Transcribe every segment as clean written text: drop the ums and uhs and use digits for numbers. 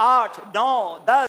8, 9, 10।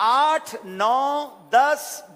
8, 9, 10,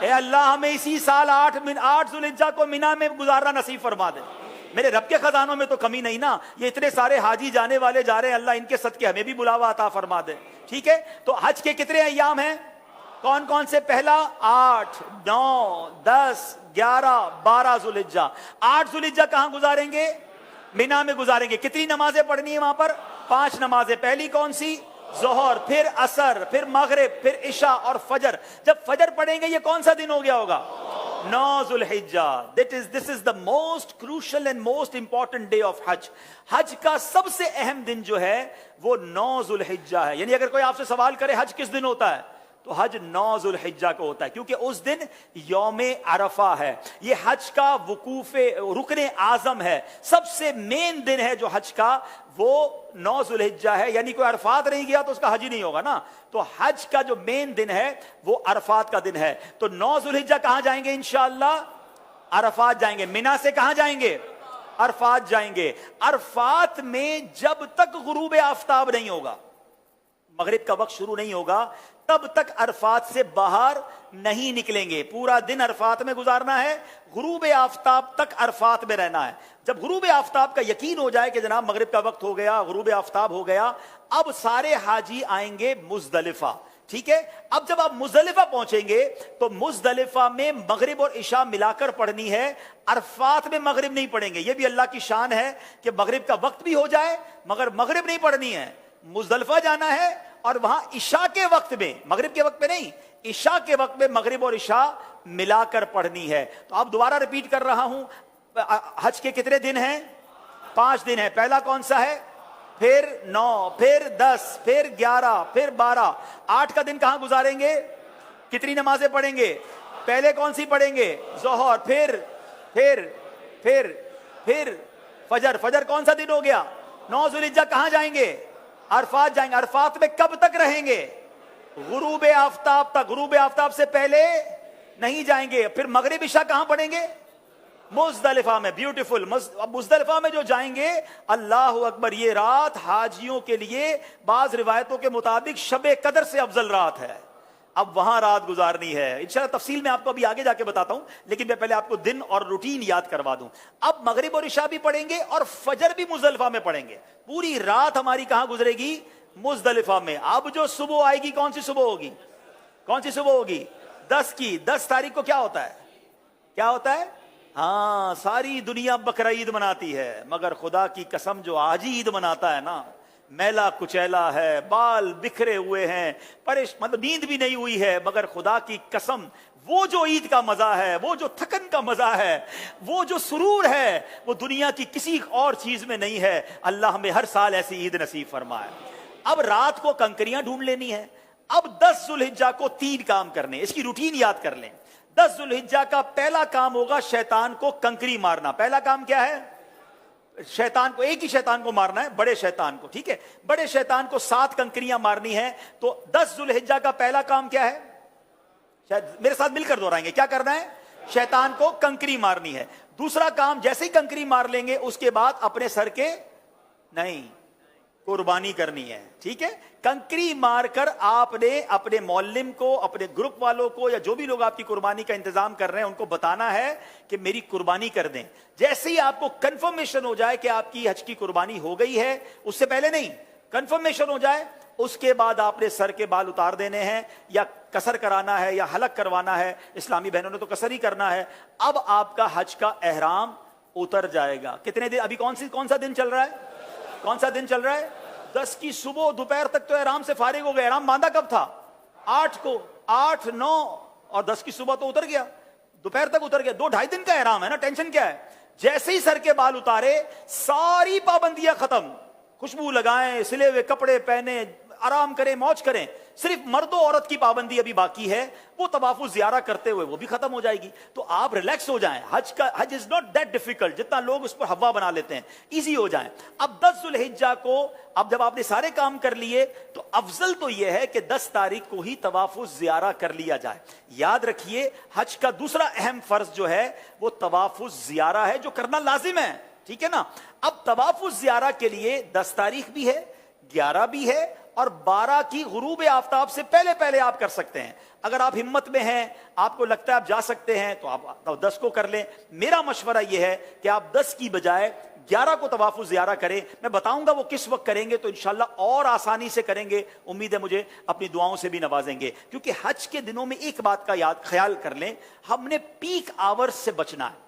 اے اللہ ہمیں اسی سال 8 ذوالحجہ کو مینا میں گزارنا نصیب فرما دے. میرے رب کے خزانوں میں تو کمی نہیں نا, یہ اتنے سارے حاجی جانے والے جا رہے ہیں, اللہ ان کے صدقے ہمیں بھی بلاوا عطا فرما دے. ٹھیک ہے, تو حج کے کتنے ایام ہیں, کون کون سے؟ پہلا 8, 9, 10, 11, 12 ذوالحجہ. 8 ذوالحجہ کہاں گزاریں گے؟ مینا میں گزاریں گے. کتنی نمازیں پڑھنی ہیں وہاں پر؟ 5 نمازیں. پہلی کون سی؟ ظہر, پھر عصر, پھر مغرب, پھر عشاء اور فجر. جب فجر پڑھیں گے یہ کون سا دن ہو گیا ہوگا؟ 9 ذوالحجہ. This is the most crucial and most important day of Hajj. حج کا سب سے اہم دن جو ہے وہ 9 ذوالحجہ ہے. یعنی اگر کوئی آپ سے سوال کرے حج کس دن ہوتا ہے, تو حج 9 ذوالحجہ کو ہوتا ہے, کیونکہ اس دن یوم عرفہ ہے. یہ حج کا وقوف رکن اعظم ہے, سب سے مین دن ہے جو حج کا, وہ 9 ذوالحجہ ہے. یعنی کوئی عرفات نہیں گیا تو اس کا حج ہی نہیں ہوگا نا. تو حج کا جو مین دن ہے وہ عرفات کا دن ہے. تو 9 ذوالحجہ کہاں جائیں گے انشاءاللہ؟ عرفات جائیں گے. مینا سے کہاں جائیں گے؟ عرفات جائیں گے. عرفات میں جب تک غروب آفتاب نہیں ہوگا, مغرب کا وقت شروع نہیں ہوگا, تب تک عرفات سے باہر نہیں نکلیں گے. پورا دن عرفات میں گزارنا ہے, غروب آفتاب تک عرفات میں رہنا ہے. جب غروب آفتاب کا یقین ہو جائے کہ جناب مغرب کا وقت ہو گیا, غروب آفتاب ہو گیا, اب سارے حاجی آئیں گے مزدلفہ. ٹھیک ہے, اب جب آپ مزدلفہ پہنچیں گے تو مزدلفہ میں مغرب اور عشاء ملا کر پڑھنی ہے, عرفات میں مغرب نہیں پڑھیں گے. یہ بھی اللہ کی شان ہے کہ مغرب کا وقت بھی ہو جائے مگر مغرب نہیں پڑھنی ہے, مزدلفہ جانا ہے اور وہاں عشاء کے وقت میں, مغرب کے وقت میں نہیں, عشاء کے وقت میں مغرب اور عشاء ملا کر پڑھنی ہے. تو اب دوبارہ ریپیٹ کر رہا ہوں, حج کے کتنے دن ہیں؟ 5 دن ہیں. پہلا کون سا ہے؟ پھر 9, پھر 10, پھر 11, پھر 12. 8 کا دن کہاں گزاریں گے؟ کتنی نمازیں پڑھیں گے؟ پہلے کون سی پڑھیں گے؟ ظہر, پھر فجر. فجر کون سا دن ہو گیا؟ 9 ذوالحجہ. کہاں جائیں گے؟ عرفات جائیں گے. عرفات میں کب تک رہیں گے؟ غروب آفتاب تک. غروب آفتاب سے پہلے نہیں جائیں گے. پھر مغرب عشاء کہاں پڑھیں گے؟ مزدلفہ میں. بیوٹیفل. مزدلفہ میں جو جائیں گے, اللہ اکبر, یہ رات حاجیوں کے لیے بعض روایتوں کے مطابق شب قدر سے افضل رات ہے. اب وہاں رات گزارنی ہے. انشاءاللہ تفصیل میں آپ کو ابھی آگے جا کے بتاتا ہوں, لیکن میں پہلے آپ کو دن اور روٹین یاد کروا دوں. اب مغرب اور عشاء بھی پڑھیں گے اور فجر بھی مزدلفہ میں پڑھیں گے. پوری رات ہماری کہاں گزرے گی؟ مزدلفہ میں. اب جو صبح آئے گی, کون سی صبح ہوگی؟ کون سی صبح ہوگی؟ 10 کی. 10 تاریخ کو کیا ہوتا ہے؟ کیا ہوتا ہے؟ ہاں, ساری دنیا بقرعید مناتی ہے مگر خدا کی قسم جو آج ہی عید مناتا ہے نا, میلا کچیلا ہے, بال بکھرے ہوئے ہیں, مطلب نیند بھی نہیں ہوئی ہے, مگر خدا کی قسم وہ جو عید کا مزہ ہے, وہ جو تھکن کا مزہ ہے, وہ جو سرور ہے, وہ دنیا کی کسی اور چیز میں نہیں ہے. اللہ ہمیں ہر سال ایسی عید نصیب فرمائے. اب رات کو کنکریاں ڈھونڈ لینی ہے. اب 10 ذوالحجہ کو 3 کام کرنے, اس کی روٹین یاد کر لیں. 10 ذوالحجہ کا پہلا کام ہوگا شیطان کو کنکری مارنا. پہلا کام کیا ہے؟ شیطان کو, ایک ہی شیطان کو مارنا ہے, بڑے شیطان کو. ٹھیک ہے, بڑے شیطان کو 7 کنکریاں مارنی ہے. تو 10 ذوالحجہ کا پہلا کام کیا ہے؟ شاید میرے ساتھ مل کر دہرائیں گے. کیا کرنا ہے؟ شیطان کو کنکری مارنی ہے. دوسرا کام, جیسے ہی کنکری مار لیں گے اس کے بعد اپنے سر کے نہیں, قربانی کرنی ہے. ٹھیک ہے, کنکری مار کر آپ نے اپنے معلم کو, اپنے گروپ والوں کو, یا جو بھی لوگ آپ کی قربانی کا انتظام کر رہے ہیں ان کو بتانا ہے کہ میری قربانی کر دیں. جیسے ہی آپ کو کنفرمیشن ہو جائے کہ آپ کی حج کی قربانی ہو گئی ہے, اس سے پہلے نہیں, کنفرمیشن ہو جائے, اس کے بعد آپ نے سر کے بال اتار دینے ہیں, یا قصر کرانا ہے یا حلق کروانا ہے. اسلامی بہنوں نے تو قصر ہی کرنا ہے. اب آپ کا حج کا احرام اتر جائے گا. کتنے دن ابھی, کون سا دن چل رہا ہے؟ کون سا دن چل رہا ہے؟ 10 کی صبح, دوپہر تک تو احرام سے فارغ ہو گئے. احرام باندھا کب تھا؟ 8 کو. 8, 9 اور 10 کی صبح تو اتر گیا, دوپہر تک اتر گیا. 2-2.5 دن کا احرام ہے نا, ٹینشن کیا ہے؟ جیسے ہی سر کے بال اتارے, ساری پابندیاں ختم. خوشبو لگائیں, سلے ہوئے کپڑے پہنے, آرام کریں, موج کریں. صرف مرد و عورت کی پابندی ابھی باقی ہے, وہ طواف الزیارہ کرتے ہوئے وہ بھی ختم ہو جائے گی. تو آپ ریلیکس ہو جائیں. حج از ناٹ دیٹ ڈیفیکلٹ جتنا لوگ اس پر ہوا بنا لیتے ہیں. ایزی ہو جائیں. اب 10 ذوالحجہ کو, اب جب آپ نے سارے کام کر لیے تو افضل تو یہ ہے کہ 10 تاریخ کو ہی طواف الزیارہ کر لیا جائے. یاد رکھیے, حج کا دوسرا اہم فرض جو ہے وہ طواف الزیارہ ہے, جو کرنا لازم ہے. ٹھیک ہے نا. اب طواف الزیارہ کے لیے 10 تاریخ بھی ہے, 11 بھی ہے اور 12 کی غروب آفتاب سے پہلے پہلے آپ کر سکتے ہیں. اگر آپ ہمت میں ہیں, آپ کو لگتا ہے آپ جا سکتے ہیں, تو آپ 10 کو کر لیں. میرا مشورہ یہ ہے کہ آپ 10 کی بجائے 11 کو طواف زیارہ کریں. میں بتاؤں گا وہ کس وقت کریں گے, تو انشاءاللہ اور آسانی سے کریں گے. امید ہے مجھے اپنی دعاؤں سے بھی نوازیں گے, کیونکہ حج کے دنوں میں ایک بات کا خیال کر لیں, ہم نے پیک آورز سے بچنا ہے.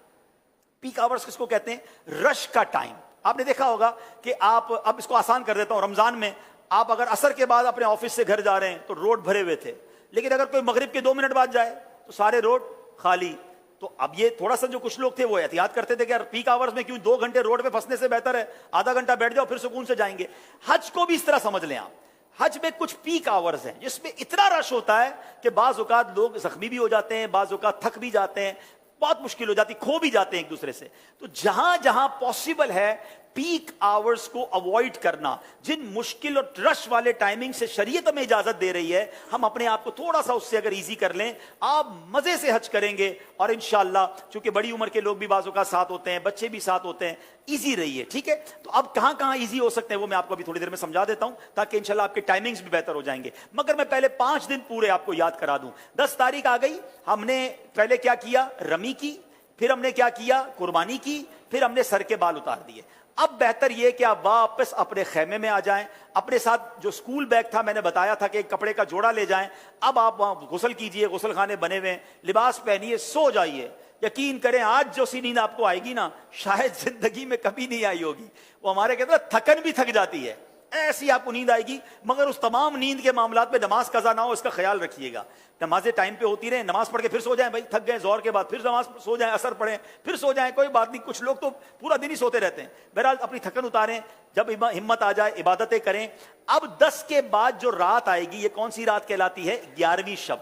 پیک آورز کس کو کہتے ہیں؟ رش کا ٹائم. آپ نے دیکھا ہوگا کہ آپ, اب اس کو آسان کر دیتا ہوں, رمضان میں آپ اگر عصر کے بعد اپنے آفس سے گھر جا رہے ہیں تو روڈ بھرے ہوئے تھے, لیکن اگر کوئی مغرب کے 2 منٹ بعد جائے تو سارے روڈ خالی. تو اب یہ تھوڑا سا جو کچھ لوگ تھے وہ احتیاط کرتے تھے کہ یار پیک آورز میں کیوں 2 گھنٹے روڈ پہ پھنسنے سے بہتر ہے آدھا گھنٹہ بیٹھ جاؤ پھر سکون سے جائیں گے. حج کو بھی اس طرح سمجھ لیں آپ. حج میں کچھ پیک آورز ہیں جس میں اتنا رش ہوتا ہے کہ بعض اوقات لوگ زخمی بھی ہو جاتے ہیں, بعض اوقات تھک بھی جاتے ہیں, بہت مشکل ہو جاتی, کھو بھی جاتے ہیں ایک دوسرے سے. تو جہاں جہاں پاسبل ہے پیک آورز کو اوائڈ کرنا, جن مشکل اور رش والے ٹائمنگ سے شریعت ہمیں اجازت دے رہی ہے, ہم اپنے آپ کو تھوڑا سا اس سے اگر ایزی کر لیں, آپ مزے سے حج کریں گے. اور انشاءاللہ چونکہ بڑی عمر کے لوگ بھی بعض اوقات ساتھ ہوتے ہیں, بچے بھی ساتھ ہوتے ہیں, ایزی رہی ہے. ٹھیک ہے, تو اب کہاں کہاں ایزی ہو سکتے ہیں وہ میں آپ کو ابھی تھوڑی دیر میں سمجھا دیتا ہوں, تاکہ انشاءاللہ آپ کے ٹائمنگز بھی بہتر ہو جائیں گے. مگر میں پہلے 5 دن پورے آپ کو یاد کرا دوں. 10 تاریخ آ گئی, ہم نے پہلے کیا کیا؟ رمی کی, پھر ہم نے کیا کیا؟ قربانی کی, پھر ہم نے سر کے بال اتار دیے. اب بہتر یہ کہ آپ واپس اپنے خیمے میں آ جائیں. اپنے ساتھ جو سکول بیگ تھا, میں نے بتایا تھا کہ ایک کپڑے کا جوڑا لے جائیں. اب آپ وہاں غسل کیجئے, غسل خانے بنے ہوئے ہیں, لباس پہنیے, سو جائیے. یقین کریں آج جو سی نیند آپ کو آئے گی نا, شاید زندگی میں کبھی نہیں آئی ہوگی. وہ ہمارے کہتے ہیں تھکن بھی تھک جاتی ہے, ایسی آپ کو نیند آئے گی. مگر اس تمام نیند کے معاملات میں نماز قضا نہ ہو, اس کا خیال رکھیے گا. نمازیں ٹائم پہ ہوتی رہیں, نماز پڑھ کے پھر سو جائیں, بھائی تھک گئے زور کے بعد, پھر نماز سو جائیں, اثر پڑھیں, پھر سو جائیں, کوئی بات نہیں. کچھ لوگ تو پورا دن ہی سوتے رہتے ہیں. بہرحال اپنی تھکن اتاریں, جب ہمت آ جائے عبادتیں کریں. اب 10 کے بعد جو رات آئے گی, یہ کون سی رات کہلاتی ہے؟ 11ویں شب.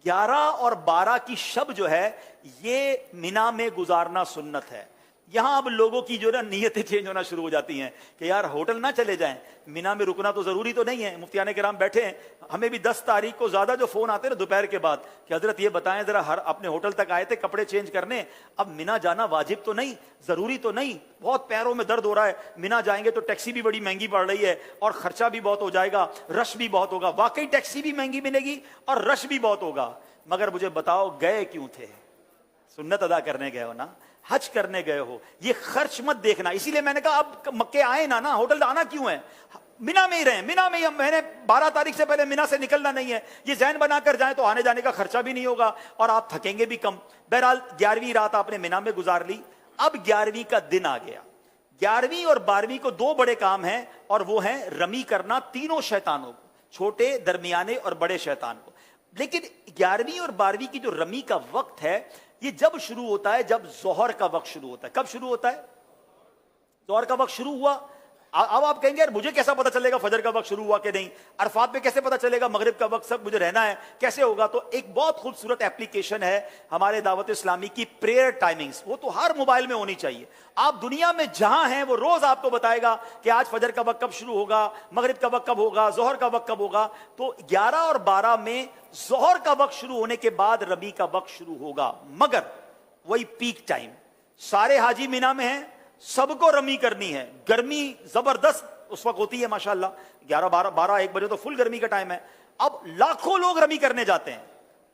11 اور 12 کی شب جو ہے یہ مینا میں گزارنا سنت ہے. یہاں اب لوگوں کی جو نا نیتیں چینج ہونا شروع ہو جاتی ہیں کہ یار ہوٹل نہ چلے جائیں, مینا میں رکنا تو ضروری تو نہیں ہے. مفتیان کرام بیٹھے ہیں, ہمیں بھی 10 تاریخ کو زیادہ جو فون آتے ہیں نا دوپہر کے بعد کہ حضرت یہ بتائیں ذرا, ہر اپنے ہوٹل تک آئے تھے کپڑے چینج کرنے, اب مینا جانا واجب تو نہیں, ضروری تو نہیں, بہت پیروں میں درد ہو رہا ہے, مینا جائیں گے تو ٹیکسی بھی بڑی مہنگی پڑ رہی ہے اور خرچہ بھی بہت ہو جائے گا, رش بھی بہت ہوگا. واقعی ٹیکسی بھی مہنگی ملے گی اور رش بھی بہت ہوگا. مگر مجھے بتاؤ گئے کیوں تھے؟ سنت ادا کرنے گئے ہو نا, حج کرنے گئے ہو, یہ خرچ مت دیکھنا. اسی لیے میں نے کہا اب مکے آئے نا, ہوٹل آنا کیوں ہے؟ مینا میں ہی رہیں, مینا میں ہی. میں نے 12 تاریخ سے پہلے مینا سے نکلنا نہیں ہے, یہ ذہن بنا کر جائیں تو آنے جانے کا خرچہ بھی نہیں ہوگا اور آپ تھکیں گے بھی کم. بہرحال 11ویں رات آپ نے مینا میں گزار لی. اب 11ویں کا دن آ گیا. 11ویں اور 12ویں کو 2 بڑے کام ہیں, اور وہ ہیں رمی کرنا تینوں شیطانوں کو, چھوٹے, درمیانے اور بڑے شیطان کو. لیکن 11ویں اور 12ویں کی جو رمی کا وقت ہے یہ جب شروع ہوتا ہے, جب ظہر کا وقت شروع ہوتا ہے. کب شروع ہوتا ہے؟ ظہر کا وقت شروع ہوا. اب آپ کہیں گے یار مجھے کیسا پتا چلے گا فجر کا وقت شروع ہوا کہ نہیں, عرفات میں کیسے پتا چلے گا مغرب کا وقت سب مجھے رہنا ہے, کیسے ہوگا؟ تو ایک بہت خوبصورت اپلیکیشن ہے ہمارے دعوت اسلامی کی, پریئر ٹائمنگز. وہ تو ہر موبائل میں ہونی چاہیے. آپ دنیا میں جہاں ہیں وہ روز آپ کو بتائے گا کہ آج فجر کا وقت کب شروع ہوگا, مغرب کا وقت کب ہوگا, ظہر کا وقت کب ہوگا. تو 11 اور 12 میں ظہر کا وقت شروع ہونے کے بعد رمی کا وقت شروع ہوگا. مگر وہی پیک ٹائم, سارے حاجی مینا میں ہیں, سب کو رمی کرنی ہے. گرمی زبردست اس وقت ہوتی ہے ماشاءاللہ, 11-12-1 بجے تو فل گرمی کا ٹائم ہے. اب لاکھوں لوگ رمی کرنے جاتے ہیں,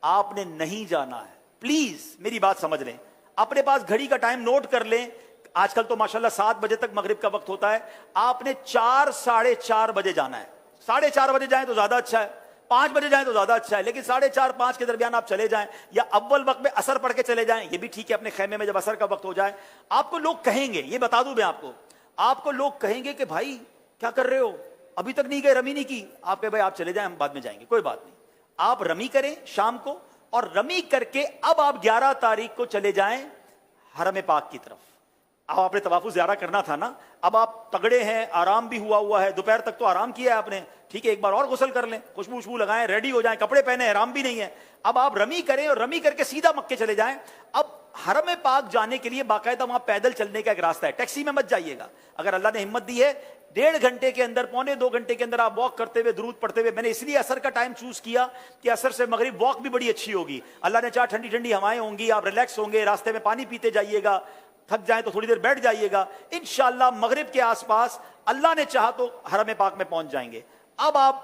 آپ نے نہیں جانا ہے. پلیز میری بات سمجھ لیں, اپنے پاس گھڑی کا ٹائم نوٹ کر لیں. آج کل تو ماشاءاللہ 7 بجے تک مغرب کا وقت ہوتا ہے, آپ نے 4-4:30 بجے جانا ہے. 4:30 بجے جائیں تو زیادہ اچھا ہے, 5 بجے جائیں تو زیادہ اچھا ہے, لیکن 4:30-5 کے درمیان آپ چلے جائیں, یا اول وقت میں اثر پڑھ کے چلے جائیں, یہ بھی ٹھیک ہے. اپنے خیمے میں جب اثر کا وقت ہو جائے, آپ کو لوگ کہیں گے, یہ بتا دوں میں آپ کو لوگ کہیں گے کہ بھائی کیا کر رہے ہو, ابھی تک نہیں گئے, رمی نہیں کی. آپ کہ بھائی آپ چلے جائیں, ہم بعد میں جائیں گے, کوئی بات نہیں. آپ رمی کریں شام کو, اور رمی کر کے اب آپ 11 تاریخ کو چلے جائیں حرم پاک کی طرف. اب آپ نے طواف زیارہ کرنا تھا نا, اب آپ تگڑے ہیں, آرام بھی ہوا ہے, دوپہر تک تو آرام کیا ہے آپ نے, ٹھیک ہے, ایک بار اور غسل کر لیں, خوشبو لگائیں, ریڈی ہو جائیں, کپڑے پہنے, آرام بھی نہیں ہے. اب آپ رمی کریں, اور رمی کر کے سیدھا مکے چلے جائیں. اب حرم پاک جانے کے لیے باقاعدہ وہاں پیدل چلنے کا ایک راستہ ہے, ٹیکسی میں مت جائیے گا. اگر اللہ نے ہمت دی ہے 1.5 گھنٹے کے اندر, 1.25-2 گھنٹے کے اندر آپ واک کرتے ہوئے, درود پڑھتے ہوئے. میں نے اس لیے اثر کا ٹائم چوز کیا کہ اثر سے مغرب واک بھی بڑی اچھی ہوگی. اللہ نے چاہا ٹھنڈی ٹھنڈی ہوائیں ہوں گی, آپ ریلیکس ہوں گے, راستے میں پانی پیتے جائیے گا, تھک جائیں تو تھوڑی دیر بیٹھ جائیے گا. انشاءاللہ مغرب کے آس پاس اللہ نے چاہا تو حرم پاک میں پہنچ جائیں گے. اب آپ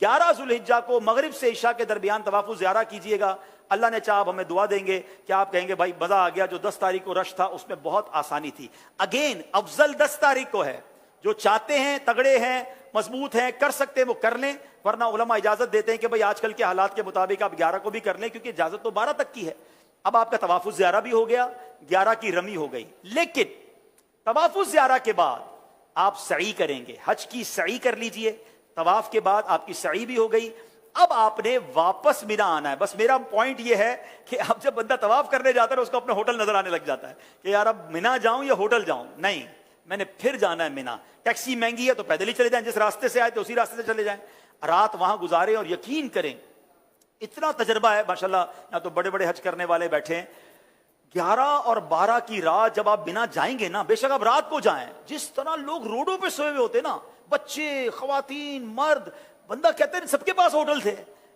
11 ذوالحجہ کو مغرب سے عشاء کے درمیان طواف الزیارہ کیجئے گا. اللہ نے چاہا ہمیں دعا دیں گے کہ آپ کہیں گے بھائی مزہ آ گیا, جو 10 تاریخ کو رش تھا اس میں بہت آسانی تھی. اگین افضل 10 تاریخ کو ہے. جو چاہتے ہیں, تگڑے ہیں, مضبوط ہیں, کر سکتے ہیں وہ کر لیں, ورنہ علماء اجازت دیتے ہیں کہ بھائی آج کل کے حالات کے مطابق آپ 11 کو بھی کر لیں, کیونکہ اجازت تو 12 تک کی ہے. اب آپ کا طواف الزیارہ بھی ہو گیا, 11 کی رمی ہو گئی. لیکن طواف الزیارہ کے بعد آپ سعی کریں گے, حج کی سعی کر لیجئے. طواف کے بعد آپ کی سعی بھی ہو گئی. اب آپ نے واپس مینا آنا ہے. بس میرا پوائنٹ یہ ہے کہ اب جب بندہ طواف کرنے جاتا ہے اس کو اپنا ہوٹل نظر آنے لگ جاتا ہے کہ یار اب مینا جاؤں یا ہوٹل جاؤں. نہیں, میں نے پھر جانا ہے مینا. ٹیکسی مہنگی ہے تو پیدل ہی چلے جائیں, جس راستے سے آئے تھے اسی راستے سے چلے جائیں, رات وہاں گزاریں. اور یقین کریں اتنا تجربہ ہے ماشاءاللہ, یہاں تو بڑے بڑے حج کرنے والے بیٹھے ہیں. 11 اور 12 کی رات جب آپ مینا جائیں گے نا, بے شک آپ رات کو جائیں, جس طرح لوگ روڈوں پہ سوئے ہوئے ہوتے نا, بچے, خواتین, مرد, بندہ کہتے ہیں سب کے پاس ہوٹل تھے,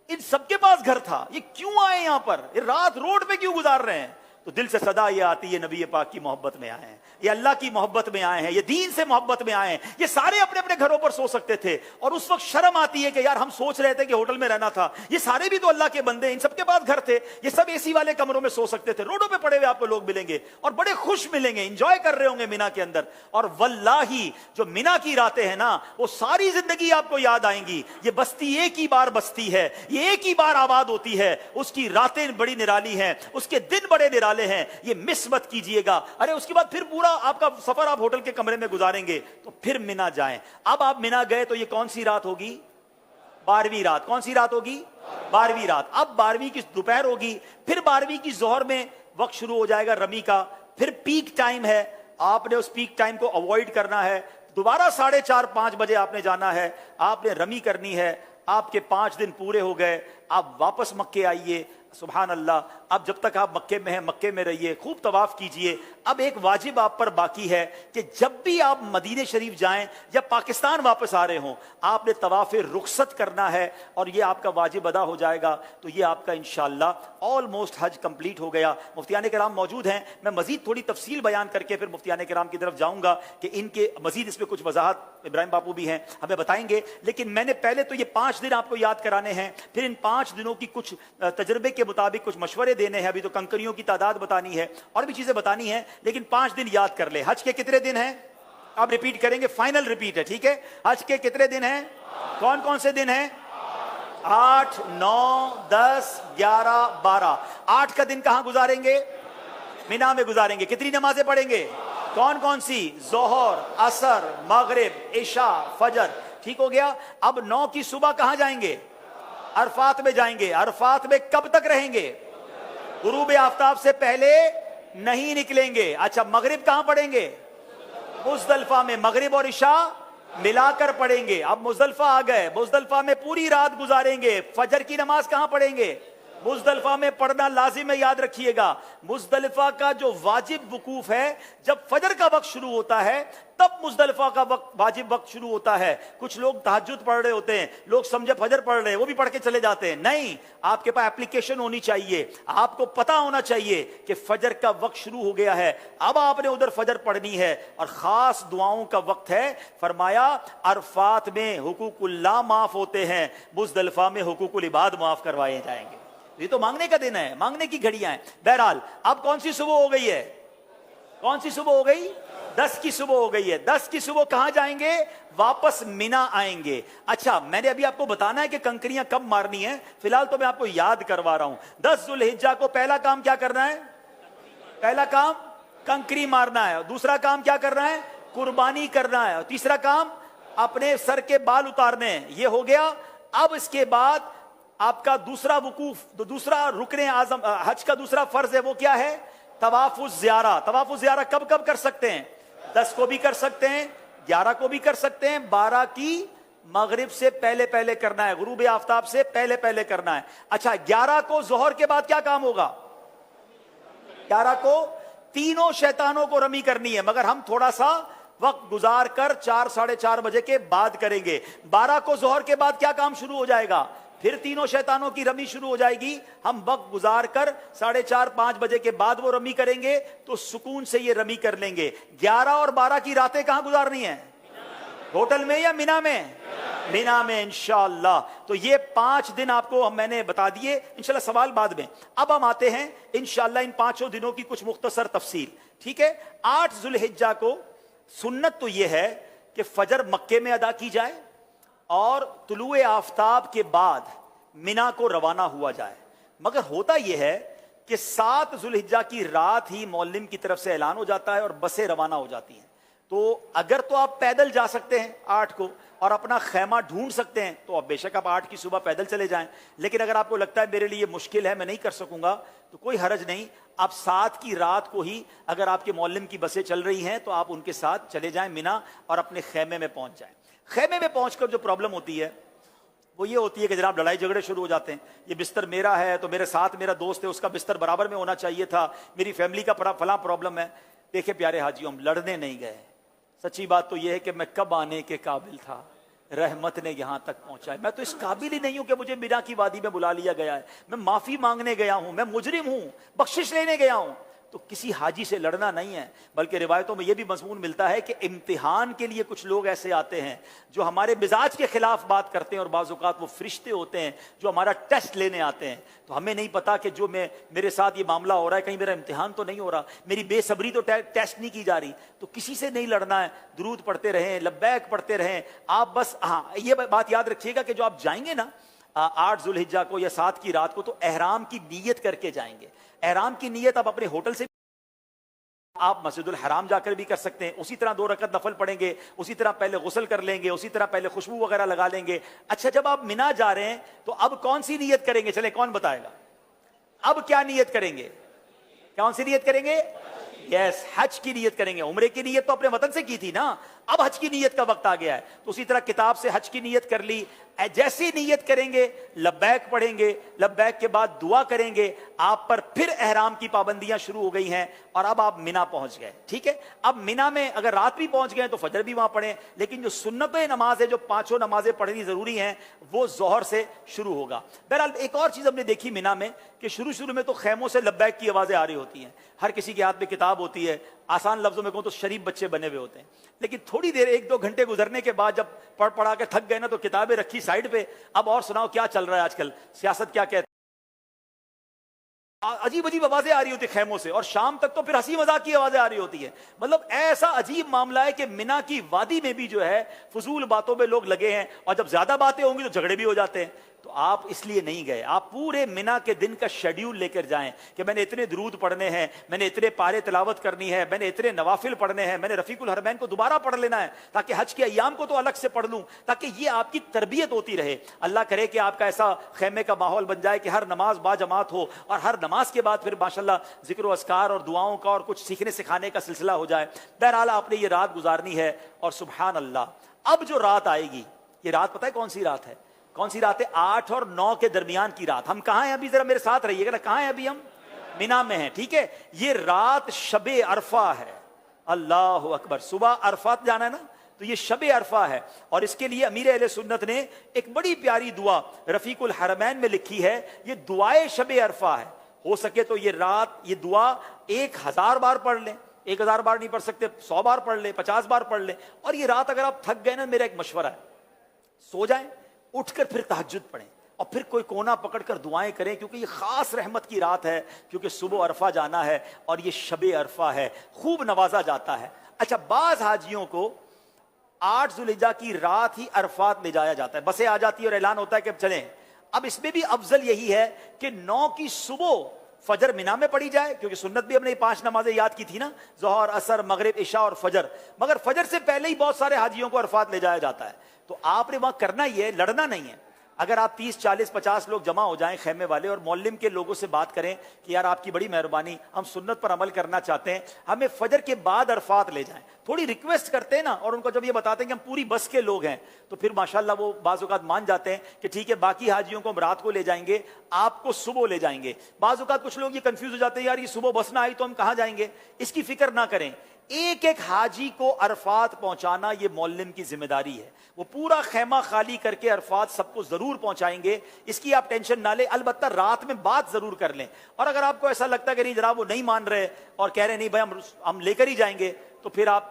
ان سب کے پاس گھر تھا, یہ کیوں آئے یہاں پر, یہ رات روڈ پہ کیوں گزار رہے ہیں؟ تو دل سے صدا یہ آتی ہے نبی پاک کی محبت میں آئے ہیں, یہ اللہ کی محبت میں آئے ہیں, یہ دین سے محبت میں آئے ہیں. یہ سارے اپنے اپنے گھروں پر سو سکتے تھے, اور اس وقت شرم آتی ہے کہ یار ہم سوچ رہے تھے کہ ہوٹل میں رہنا تھا. یہ سارے بھی تو اللہ کے بندے, ان سب کے پاس گھر تھے, یہ سب اے سی والے کمروں میں سو سکتے تھے. روڈوں پہ پڑے ہوئے آپ کو لوگ ملیں گے اور بڑے خوش ملیں گے, انجوائے کر رہے ہوں گے مینا کے اندر. اور واللہ جو مینا کی راتیں ہیں نا, وہ ساری زندگی آپ کو یاد آئیں گی. یہ بستی ایک ہی بار بستی ہے, یہ ایک ہی بار آباد ہوتی ہے, اس کی راتیں بڑی نرالی ہیں, اس کے دن بڑے نرالے ہیں. یہ مس مت کیجئے گا. ارے اس کے بعد پھر پورا آپ کا سفر آپ ہوٹل کے کمرے میں گزاریں گے, تو پھر مینا جائیں. اب آپ مینا گئے تو یہ کون سی رات ہوگی؟ 12ویں رات. کون سی رات ہوگی؟ 12ویں رات. اب 12ویں کی دوپہر ہوگی, پھر 12ویں کی ظہر میں وقت شروع ہو جائے گا رمی کا. پھر پیک ٹائم ہے, آپ نے اس پیک ٹائم کو اوائڈ کرنا ہے. دوبارہ 4:30-5 بجے آپ نے جانا ہے, آپ نے رمی کرنی ہے. آپ کے 5 دن پورے ہو گئے, آپ واپس مکے آئیے. سبحان اللہ. اب جب تک آپ مکے میں ہیں مکے میں رہیے, خوب طواف کیجئے. اب ایک واجب آپ پر باقی ہے کہ جب بھی آپ مدینہ شریف جائیں یا پاکستان واپس آ رہے ہوں, آپ نے طواف رخصت کرنا ہے, اور یہ آپ کا واجب ادا ہو جائے گا. تو یہ آپ کا انشاءاللہ آلموسٹ حج کمپلیٹ ہو گیا. مفتیان کرام موجود ہیں, میں مزید تھوڑی تفصیل بیان کر کے پھر مفتیان کرام کی طرف جاؤں گا کہ ان کے مزید اس پہ کچھ وضاحت ابراہیم باپو بھی ہیں ہمیں بتائیں گے. لیکن میں نے پہلے تو یہ 5 دن آپ کو یاد کرانے ہیں, پھر ان 5 دنوں کی کچھ تجربے کے مطابق کچھ مشورے دینے ہیں. ابھی تو کنکریوں کی تعداد بتانی ہے اور بھی چیزیں بتانی ہیں, لیکن 5 دن یاد کر لیں. حج کے کتنے دن ہیں؟ آپ ریپیٹ کریں گے, فائنل ریپیٹ ہے, ٹھیک ہے. حج کے کتنے دن ہیں؟ کون کون سے دن ہیں؟ 8, 9, 10, 11, 12. 8 کا دن کہاں گزاریں گے؟ مینا میں گزاریں گے. کتنی نمازیں پڑھیں گے؟ کون کون سی؟ ظہر, عصر, مغرب, عشاء, فجر. ٹھیک ہو گیا. اب 9 کی صبح کہاں جائیں گے؟ عرفات میں جائیں گے. عرفات میں کب تک رہیں گے؟ غروب آفتاب سے پہلے نہیں نکلیں گے. اچھا, مغرب کہاں پڑھیں گے؟ مزدلفہ میں. مغرب اور عشاء ملا کر پڑھیں گے. اب مزدلفہ آ گئے, مزدلفہ میں پوری رات گزاریں گے. فجر کی نماز کہاں پڑھیں گے؟ مزدلفہ میں پڑھنا لازم ہے, یاد رکھیے گا. مزدلفہ کا جو واجب وقوف ہے, جب فجر کا وقت شروع ہوتا ہے تب مزدلفہ کا وقت واجب وقت شروع ہوتا ہے. کچھ لوگ تہجد پڑھ رہے ہوتے ہیں, لوگ سمجھے فجر پڑھ رہے ہیں, وہ بھی پڑھ کے چلے جاتے ہیں. نہیں, آپ کے پاس اپلیکیشن ہونی چاہیے, آپ کو پتا ہونا چاہیے کہ فجر کا وقت شروع ہو گیا ہے. اب آپ نے ادھر فجر پڑھنی ہے, اور خاص دعاؤں کا وقت ہے. فرمایا عرفات میں حقوق اللہ معاف ہوتے ہیں, مزدلفہ میں حقوق العباد معاف کروائے جائیں گے. یہ تو مانگنے کا دن ہے, مانگنے کی گھڑیاں ہیں. بہرحال اب کون سی صبح ہو گئی ہے؟ کون سی صبح ہو گئی؟ 10 کی صبح ہو گئی ہے. 10 کی صبح کہاں جائیں گے؟ واپس مینا آئیں گے. اچھا, میں نے ابھی آپ کو بتانا ہے کہ کنکریاں کب مارنی ہیں, فی الحال تو میں آپ کو یاد کروا رہا ہوں. 10 ذوالحجہ کو پہلا کام کیا کرنا ہے؟ پہلا کام کنکری مارنا ہے. دوسرا کام کیا کرنا ہے؟ قربانی کرنا ہے. اور تیسرا کام اپنے سر کے بال اتارنے ہیں. یہ ہو گیا. اب اس کے بعد آپ کا دوسرا وقوف, دوسرا رکن اعظم حج کا دوسرا فرض ہے, وہ کیا ہے؟ طواف الزیارہ. طواف الزیارہ کب کب کر سکتے ہیں؟ 10 کو بھی کر سکتے ہیں, 11 کو بھی کر سکتے ہیں, 12 کی مغرب سے پہلے پہلے کرنا ہے, غروب آفتاب سے پہلے پہلے کرنا ہے. اچھا, 11 کو ظہر کے بعد کیا کام ہوگا؟ 11 کو تینوں شیطانوں کو رمی کرنی ہے, مگر ہم تھوڑا سا وقت گزار کر 4-4:30 بجے کے بعد کریں گے. 12 کو ظہر کے بعد کیا کام شروع ہو جائے گا؟ پھر تینوں شیطانوں کی رمی شروع ہو جائے گی. ہم وقت گزار کر 4:30-5 بجے کے بعد وہ رمی کریں گے, تو سکون سے یہ رمی کر لیں گے. 11 اور 12 کی راتیں کہاں گزارنی ہیں؟ ہوٹل میں یا مینا میں؟ مینا میں انشاءاللہ. تو یہ 5 دن آپ کو میں نے بتا دیے، انشاءاللہ سوال بعد میں. اب ہم آتے ہیں انشاءاللہ ان 5 دنوں کی کچھ مختصر تفصیل. ٹھیک ہے، 8 ذو الحجہ کو سنت تو یہ ہے کہ فجر مکے میں ادا کی جائے اور طلوع آفتاب کے بعد مینا کو روانہ ہوا جائے. مگر ہوتا یہ ہے کہ 7 ذو الحجہ کی رات ہی معلم کی طرف سے اعلان ہو جاتا ہے اور بسیں روانہ ہو جاتی ہیں. تو اگر تو آپ پیدل جا سکتے ہیں 8 کو اور اپنا خیمہ ڈھونڈ سکتے ہیں تو آپ بے شک آپ 8 کی صبح پیدل چلے جائیں. لیکن اگر آپ کو لگتا ہے میرے لیے مشکل ہے، میں نہیں کر سکوں گا، تو کوئی حرج نہیں. آپ 7 کی رات کو ہی اگر آپ کے معلم کی بسیں چل رہی ہیں تو آپ ان کے ساتھ چلے جائیں مینا اور اپنے خیمے میں پہنچ جائیں. خیمے میں پہنچ کر جو پرابلم ہوتی ہے وہ یہ ہوتی ہے کہ جناب لڑائی جھگڑے شروع ہو جاتے ہیں. یہ بستر میرا ہے تو میرے ساتھ میرا دوست ہے، اس کا بستر برابر میں ہونا چاہیے تھا، میری فیملی کا فلاں پرابلم ہے. دیکھیں پیارے حاجیوں، ہم لڑنے نہیں گئے. سچی بات تو یہ ہے کہ میں کب آنے کے قابل تھا، رحمت نے یہاں تک پہنچایا. میں تو اس قابل ہی نہیں ہوں کہ مجھے مینا کی وادی میں بلا لیا گیا ہے. میں معافی مانگنے گیا ہوں، میں مجرم ہوں، بخشش لینے گیا ہوں. تو کسی حاجی سے لڑنا نہیں ہے. بلکہ روایتوں میں یہ بھی مضمون ملتا ہے کہ امتحان کے لیے کچھ لوگ ایسے آتے ہیں جو ہمارے مزاج کے خلاف بات کرتے ہیں، اور بعض اوقات وہ فرشتے ہوتے ہیں جو ہمارا ٹیسٹ لینے آتے ہیں. تو ہمیں نہیں پتا کہ جو میرے ساتھ یہ معاملہ ہو رہا ہے کہیں میرا امتحان تو نہیں ہو رہا، میری بے صبری تو ٹیسٹ نہیں کی جا رہی. تو کسی سے نہیں لڑنا ہے. درود پڑھتے رہیں، لبیک پڑھتے رہیں. آپ بس ہاں یہ بات یاد رکھیے گا کہ جو آپ جائیں گے نا 8 ذو الحجہ کو یا 7 کی رات کو، تو احرام کی نیت کر کے جائیں گے. احرام کی نیت آپ اپنے ہوٹل سے، آپ مسجد الحرام جا کر بھی کر سکتے ہیں. اسی طرح 2 رکعت نفل پڑھیں گے، اسی طرح پہلے غسل کر لیں گے، اسی طرح پہلے خوشبو وغیرہ لگا لیں گے. اچھا جب آپ مینا جا رہے ہیں تو اب کون سی نیت کریں گے؟ چلیں کون بتائے گا اب کیا نیت کریں گے؟ کون سی نیت کریں گے؟ یس، حج کی نیت کریں گے. عمرے کی نیت تو اپنے وطن سے کی تھی نا، اب حج کی نیت کا وقت آ گیا ہے. تو اسی طرح کتاب سے حج کی نیت کر لی. جیسی نیت کریں گے لبیک پڑھیں گے، لبیک کے بعد دعا کریں گے. آپ پر پھر احرام کی پابندیاں شروع ہو گئی ہیں اور اب آپ مینا پہنچ گئے. ٹھیک ہے، اب مینا میں اگر رات بھی پہنچ گئے تو فجر بھی وہاں پڑھیں. لیکن جو سنت نماز ہے، جو 5 نمازیں پڑھنی ضروری ہیں، وہ ظہر سے شروع ہوگا. بہرحال ایک اور چیز ہم نے دیکھی مینا میں کہ شروع میں تو خیموں سے لبیک کی آوازیں آ رہی ہوتی ہیں. ہر کسی کے ہاتھ میں کتاب ہوتی ہے. آسان لفظوں میں کہوں تو شریف بچے بنے ہوئے ہوتے ہیں. لیکن تھوڑی دیر 1-2 گھنٹے گزرنے کے بعد جب پڑھا کے تھک گئے نا تو کتابیں رکھی سائڈ پہ. اب اور سناؤ کیا چل رہا ہے آج کل، سیاست کیا کہتے ہیں. عجیب آوازیں آ رہی ہوتی خیموں سے، اور شام تک تو پھر ہنسی مذاق کی آوازیں آ رہی ہوتی ہے. مطلب ایسا عجیب معاملہ ہے کہ مینا کی وادی میں بھی جو ہے فضول باتوں میں لوگ لگے ہیں، اور جب زیادہ باتیں ہوں گی تو جھگڑے بھی ہو جاتے ہیں. تو آپ اس لیے نہیں گئے. آپ پورے مینا کے دن کا شیڈیول لے کر جائیں کہ میں نے اتنے درود پڑھنے ہیں، میں نے اتنے پارے تلاوت کرنی ہے، میں نے اتنے نوافل پڑھنے ہیں، میں نے رفیق الحرمین کو دوبارہ پڑھ لینا ہے، تاکہ حج کے ایام کو تو الگ سے پڑھ لوں، تاکہ یہ آپ کی تربیت ہوتی رہے. اللہ کرے کہ آپ کا ایسا خیمے کا ماحول بن جائے کہ ہر نماز با جماعت ہو، اور ہر نماز کے بعد پھر ماشاءاللہ ذکر و اذکار اور دعاؤں کا اور کچھ سیکھنے سکھانے کا سلسلہ ہو جائے. بہرحال آپ نے یہ رات گزارنی ہے. اور سبحان اللہ، اب جو رات آئے گی، یہ رات پتہ ہے کون سی رات ہے؟ کون سی رات ہے؟ 8 اور 9 کے درمیان کی رات. ہم کہاں ہیں ابھی؟ ذرا میرے ساتھ رہیے گا نا. کہاں ہیں ابھی ہم؟ مینا میں ہیں. ٹھیک ہے، یہ رات شب عرفہ ہے. اللہ اکبر. صبح عرفات جانا ہے نا، تو یہ شب عرفہ ہے. اور اس کے لیے امیر اہل سنت نے ایک بڑی پیاری دعا رفیق الحرمین میں لکھی ہے. یہ دعائے شب عرفہ ہے. ہو سکے تو یہ رات یہ دعا 1000 بار پڑھ لیں. 1000 بار نہیں پڑھ سکتے 100 بار پڑھ لیں، 50 بار پڑھ لیں. اور یہ رات اگر آپ تھک گئے نا، میرا ایک مشورہ ہے، سو جائیں، اٹھ کر پھر تہجد پڑھیں، اور پھر کوئی کونا پکڑ کر دعائیں کریں، کیونکہ یہ خاص رحمت کی رات ہے. کیونکہ صبح عرفہ جانا ہے اور یہ شب عرفہ ہے، خوب نوازا جاتا ہے. اچھا، بعض حاجیوں کو 8 ذوالحجہ کی رات ہی عرفات لے جایا جاتا ہے. بسیں آ جاتی ہے اور اعلان ہوتا ہے کہ اب چلیں. اب اس میں بھی افضل یہی ہے کہ 9 کی صبح فجر مینا میں پڑھی جائے، کیونکہ سنت بھی ہم نے 5 نمازیں یاد کی تھی نا، ظہر، عصر، مغرب، عشاء اور فجر. مگر فجر سے پہلے ہی بہت سارے حاجیوں کو عرفات لے جایا جاتا ہے. تو آپ نے وہاں کرنا یہ ہے، لڑنا نہیں ہے. اگر آپ 30 40 50 لوگ جمع ہو جائیں خیمے والے، اور معلم کے لوگوں سے بات کریں کہ یار آپ کی بڑی مہربانی، ہم سنت پر عمل کرنا چاہتے ہیں، ہمیں فجر کے بعد عرفات لے جائیں. تھوڑی ریکویسٹ کرتے ہیں نا، اور ان کو جب یہ بتاتے ہیں کہ ہم پوری بس کے لوگ ہیں، تو پھر ماشاءاللہ وہ بعض اوقات مان جاتے ہیں کہ ٹھیک ہے، باقی حاجیوں کو ہم رات کو لے جائیں گے، آپ کو صبح لے جائیں گے. بعض اوقات کچھ لوگ یہ کنفیوز ہو جاتے ہیں، یار یہ صبح بس نہ آئی تو ہم کہاں جائیں گے. اس کی فکر نہ کریں. ایک ایک حاجی کو عرفات پہنچانا یہ معلم کی ذمہ داری ہے. وہ پورا خیمہ خالی کر کے عرفات سب کو ضرور پہنچائیں گے. اس کی آپ ٹینشن نہ لیں. البتہ رات میں بات ضرور کر لیں. اور اگر آپ کو ایسا لگتا ہے کہ نہیں جناب وہ نہیں مان رہے اور کہہ رہے نہیں بھائی ہم لے کر ہی جائیں گے، تو پھر آپ